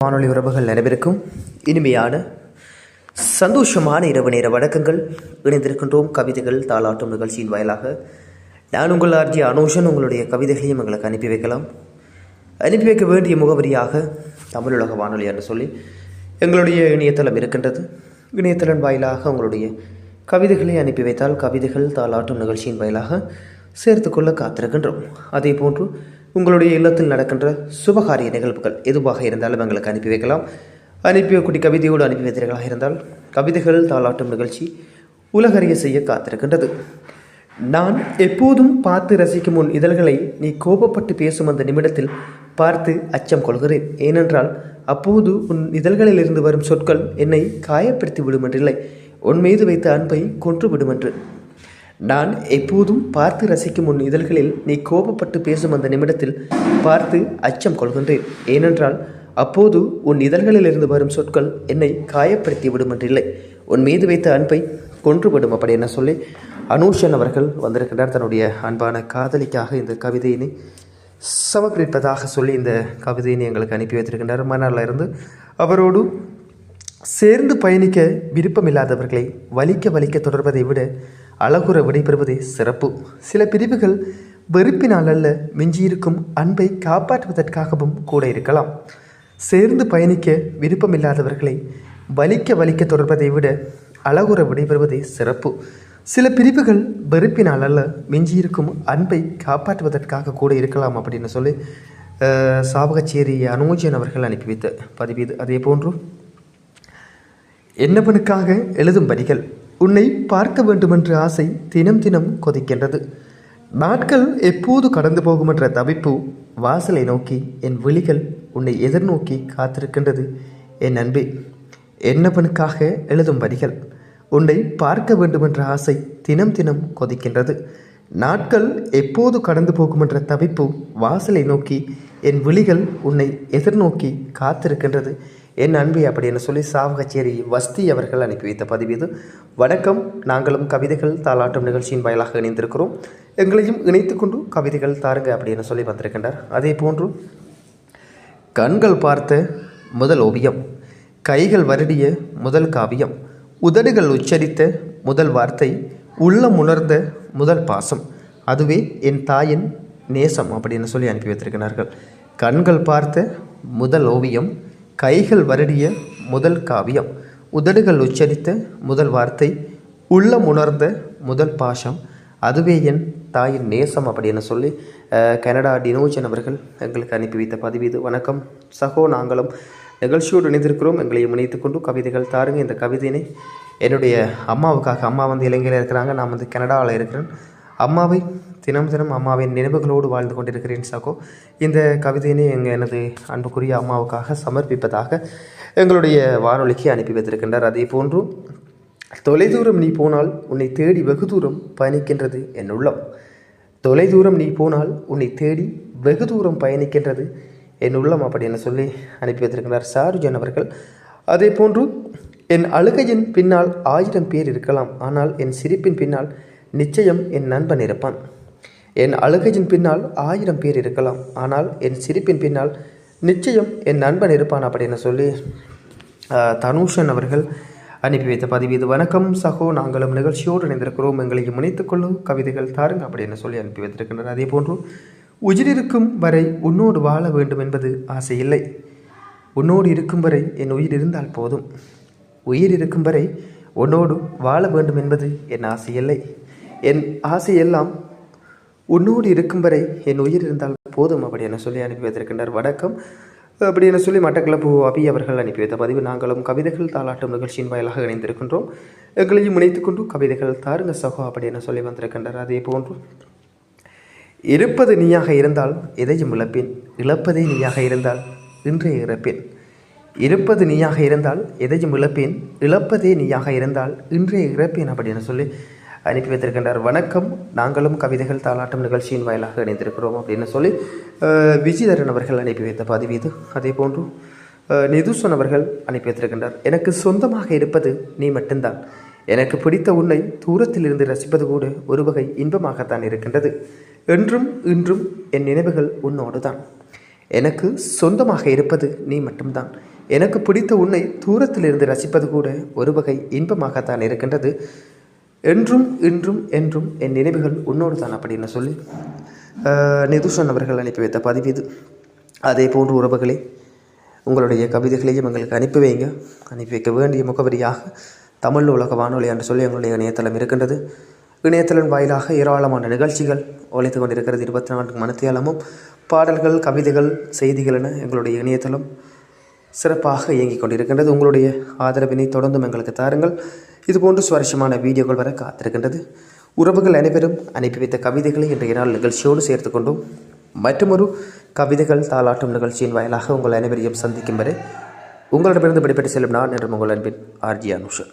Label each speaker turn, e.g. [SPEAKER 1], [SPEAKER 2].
[SPEAKER 1] வானொலி உறவுகள் அனைவருக்கும் இனிமையான சந்தோஷமான இரவு நேர வணக்கங்கள். இணைந்திருக்கின்றோம் கவிதைகள் தாளாட்டும் நிகழ்ச்சியின் வாயிலாக. நான் உங்கள் ஆர்ஜி அனோஷன். உங்களுடைய கவிதைகளையும் எங்களுக்கு அனுப்பி வைக்கலாம். அனுப்பி வைக்க வேண்டிய முகவரியாக தமிழுலக வானொலி என்று சொல்லி எங்களுடைய இணையதளம் இருக்கின்றது. இணையதளம் வாயிலாக உங்களுடைய கவிதைகளை அனுப்பி வைத்தால் கவிதைகள் தாளாட்டும் நிகழ்ச்சியின் வாயிலாக சேர்த்துக்கொள்ள காத்திருக்கின்றோம். அதே போன்று உங்களுடைய இல்லத்தில் நடக்கின்ற சுபகாரிய நிகழ்வுகள் எதுவாக இருந்தாலும் எங்களுக்கு அனுப்பி வைக்கலாம். அனுப்பி வைக்கூடிய கவிதையோடு அனுப்பி வைத்தீர்களாக இருந்தால் கவிதைகள் தாளாட்டும் நிகழ்ச்சி உலகறிய செய்ய காத்திருக்கின்றது. நான் எப்போதும் பார்த்து ரசிக்கும் உன் இதழ்களை நீ கோபப்பட்டு பேசும் அந்த நிமிடத்தில் பார்த்து அச்சம் கொள்கிறேன். ஏனென்றால் அப்போது உன் இதழ்களில் இருந்து வரும் சொற்கள் என்னை காயப்படுத்தி விடுமென்றில்லை, உன் மீது வைத்த அன்பை கொன்று விடுமென்று. நான் எப்போதும் பார்த்து ரசிக்கும் உன் இதழ்களில் நீ கோபப்பட்டு பேசும் அந்த நிமிடத்தில் பார்த்து அச்சம் கொள்கின்றேன். ஏனென்றால் அப்போது உன் இதழ்களில் இருந்து வரும் சொற்கள் என்னை காயப்படுத்தி விடுமென்றில்லை, உன் மீது வைத்த அன்பை கொன்றுவிடும். அப்படி என்ன சொல்லி அனூஷன் அவர்கள் வந்திருக்கின்றார். தன்னுடைய அன்பான காதலிக்காக இந்த கவிதையினை சமர்ப்பிப்பதாக சொல்லி இந்த கவிதையினை எங்களுக்கு அனுப்பி வைத்திருக்கின்றார். மணாலில் இருந்து அவரோடு சேர்ந்து பயணிக்க விருப்பமில்லாதவர்களை வலிக்க வலிக்க தொடர்வதை விட அழகுற விடைபெறுவதே சிறப்பு. சில பிரிவுகள் வெறுப்பினால் அல்ல, மிஞ்சியிருக்கும் அன்பை காப்பாற்றுவதற்காகவும் கூட இருக்கலாம். சேர்ந்து பயணிக்க விருப்பமில்லாதவர்களை வலிக்க வலிக்க தொடர்வதை விட அழகுற விடைபெறுவதே சிறப்பு. சில பிரிவுகள் வெறுப்பினால் அல்ல, மிஞ்சியிருக்கும் அன்பை காப்பாற்றுவதற்காக கூட இருக்கலாம் அப்படின்னு சொல்லி சாவகச்சேரி அனோஜன் அவர்கள் அனுப்பி வைத்த பதிவு இது. அதே போன்று என்னவனுக்காக எழுதும் வரிகள். உன்னை பார்க்க வேண்டுமென்ற ஆசை தினம் தினம் கொதிக்கின்றது. நாட்கள் எப்போது கடந்து போகும் என்ற தவிப்பு வாசலை நோக்கி என் விழிகள் உன்னை எதிர்நோக்கி காத்திருக்கின்றது. என் அன்பே, என்னவனுக்காக எழுதும் வரிகள். உன்னை பார்க்க வேண்டுமென்ற ஆசை தினம் தினம் கொதிக்கின்றது. நாட்கள் எப்போது கடந்து போகும் என்ற தவிப்பு வாசலை நோக்கி என் விழிகள் உன்னை எதிர்நோக்கி காத்திருக்கின்றது. என் அன்பே அப்படின்னு சொல்லி சாவகச்சேரி வஸ்தி அவர்கள் அனுப்பி வைத்த பதிவு இது. வணக்கம். நாங்களும் கவிதைகள் தாளாட்டும் நிகழ்ச்சியின் வாயிலாக இணைந்திருக்கிறோம். எங்களையும் இணைத்து கொண்டு கவிதைகள் தாருங்க அப்படின்னு சொல்லி வந்திருக்கின்றார். அதே போன்று கண்கள் பார்த்த முதல் ஓவியம், கைகள் வருடிய முதல் காவியம், உதடுகள் உச்சரித்த முதல் வார்த்தை, உள்ளம் உணர்ந்த முதல் பாசம், அதுவே என் தாயின் நேசம் அப்படின்னு சொல்லி அனுப்பி வைத்திருக்கிறார்கள். கண்கள் பார்த்த முதல் ஓவியம், கைகள் வருடிய முதல் காவியம், உதடுகள் உச்சரித்த முதல் வார்த்தை, உள்ளம் உணர்ந்த முதல் பாசம், அதுவே என் தாயின் நேசம் அப்படின்னு சொல்லி கனடா டினோஜன் அவர்கள் எங்களுக்கு அனுப்பி வைத்த பதிவு இது. வணக்கம் சகோ. நாங்களும் நிகழ்ச்சியோடு இணைந்திருக்கிறோம். எங்களையும் இணைத்து கொண்டு கவிதைகள் தாருங்க. இந்த கவிதையினை என்னுடைய அம்மாவுக்காக, அம்மா இலங்கையில் இருக்கிறாங்க, நான் கனடாவில் இருக்கிறேன். அம்மாவை தினம் தினம் அம்மாவின் நினைவுகளோடு வாழ்ந்து கொண்டிருக்கிறேன் சகோ. இந்த கவிதையினை எனது அன்புக்குரிய அம்மாவுக்காக சமர்ப்பிப்பதாக எங்களுடைய வானொலிக்கு அனுப்பி வைத்திருக்கின்றார். அதே போன்று தொலைதூரம் நீ போனால் உன்னை தேடி வெகு தூரம் பயணிக்கின்றது என் உள்ளம். தொலைதூரம் நீ போனால் உன்னை தேடி வெகு தூரம் பயணிக்கின்றது என் உள்ளம் அப்படின்னு சொல்லி அனுப்பி வைத்திருக்கிறார் சாருஜன் அவர்கள். அதே போன்று என் அழுகையின் பின்னால் 1000 பேர் இருக்கலாம், ஆனால் என் சிரிப்பின் பின்னால் நிச்சயம் என் நண்பன் இருப்பான். என் அழுகையின் பின்னால் 1000 பேர் இருக்கலாம், ஆனால் என் சிரிப்பின் பின்னால் நிச்சயம் என் நண்பன் இருப்பான் அப்படின்னு சொல்லி தனுஷன் அவர்கள் அனுப்பி வைத்த பதிவு இது. வணக்கம் சகோ. நாங்களும் நிகழ்ச்சியோடு இணைந்திருக்கிறோம். எங்களையும் இணைத்துக்கொள்ளும் கவிதைகள் தாருங்க அப்படின்னு சொல்லி அனுப்பி வைத்திருக்கின்றனர். அதே போன்று உயிரிருக்கும் வரை உன்னோடு வாழ வேண்டும் என்பது ஆசை இல்லை, உன்னோடு இருக்கும் வரை என் உயிர் இருந்தால் போதும். உயிர் இருக்கும் வரை உன்னோடு வாழ வேண்டும் என்பது என் ஆசை இல்லை, என் ஆசையெல்லாம் உன்னோடு இருக்கும் வரை என் உயிர் இருந்தால் போதும் அப்படின்னு சொல்லி அனுப்பி வைத்திருக்கின்றார். வணக்கம் அப்படின்னு சொல்லி மட்டக்களப்பு அபி அவர்கள் அனுப்பி வைத்த பதிவு. நாங்களும் கவிதைகள் தாளாட்டும் நிகழ்ச்சியின் வாயிலாக இணைந்திருக்கின்றோம். எங்களையும் இணைத்துக்கொண்டு கவிதைகள் தாருங்க சகோ அப்படின்னு சொல்லி வந்திருக்கின்றார். அதே போன்று இருப்பது நீயாக இருந்தால் எதையும் இழப்பேன், இழப்பதே நீயாக இருந்தால் இன்றைய இறப்பேன். இருப்பது நீயாக இருந்தால் எதையும் இழப்பேன், இழப்பதே நீயாக இருந்தால் இன்றைய இறப்பேன் அப்படின்னு சொல்லி அனுப்பி வைத்திருக்கின்றார். வணக்கம். நாங்களும் கவிதைகள் தாளாட்டும் நிகழ்ச்சியின் வாயிலாக இணைந்திருக்கிறோம் அப்படின்னு சொல்லி விஜயதரன் அவர்கள் அனுப்பி வைத்த பதிவு இது. அதே போன்று நிதுசன் அவர்கள் அனுப்பி வைத்திருக்கின்றார். எனக்கு சொந்தமாக இருப்பது நீ மட்டும்தான். எனக்கு பிடித்த உன்னை தூரத்தில் இருந்து ரசிப்பது கூட ஒரு வகை இன்பமாகத்தான் இருக்கின்றது. என்றும் இன்றும் என் நினைவுகள் உன்னோடு தான். எனக்கு சொந்தமாக இருப்பது நீ மட்டும்தான். எனக்கு பிடித்த உன்னை தூரத்திலிருந்து ரசிப்பது கூட ஒரு வகை இன்பமாகத்தான் இருக்கின்றது. என்றும் இன்றும் என்றும் என் நினைவுகள் உன்னோடு தான் அப்படின்னு சொல்லி நிதுஷன் அவர்கள் அனுப்பி வைத்த பதிவு இது. அதே போன்று உறவுகளே, உங்களுடைய கவிதைகளையும் எங்களுக்கு அனுப்பி வைங்க. அனுப்பி வைக்க வேண்டிய முகவரியாக தமிழ் உலக வானொலி என்று சொல்லி எங்களுடைய இணையதளம் இருக்கின்றது. இணையதளம் வாயிலாக ஏராளமான நிகழ்ச்சிகள் ஒழித்து கொண்டிருக்கிறது. 24 மணித்தியாலமும் பாடல்கள், கவிதைகள், செய்திகள் என எங்களுடைய இணையதளம் சிறப்பாக இயங்கிக் கொண்டிருக்கின்றது. உங்களுடைய ஆதரவினை தொடர்ந்தும் எங்களுக்கு தாருங்கள். இதுபோன்று சுவாரஸ்யமான வீடியோக்கள் வர காத்திருக்கின்றது. உறவுகள் அனைவரும் அனுப்பி வைத்த கவிதைகளை இன்றைய நாள் நிகழ்ச்சியோடு சேர்த்து கொண்டும் மற்றொரு கவிதைகள் தாளாட்டும் நிகழ்ச்சியின் வாயிலாக உங்கள் அனைவரையும் சந்திக்கும் வரை உங்களிடமிருந்து விடைபெற்று செல்லும் நான் என்று உங்கள் அன்பின் ஆர்ஜி அனுஷன்.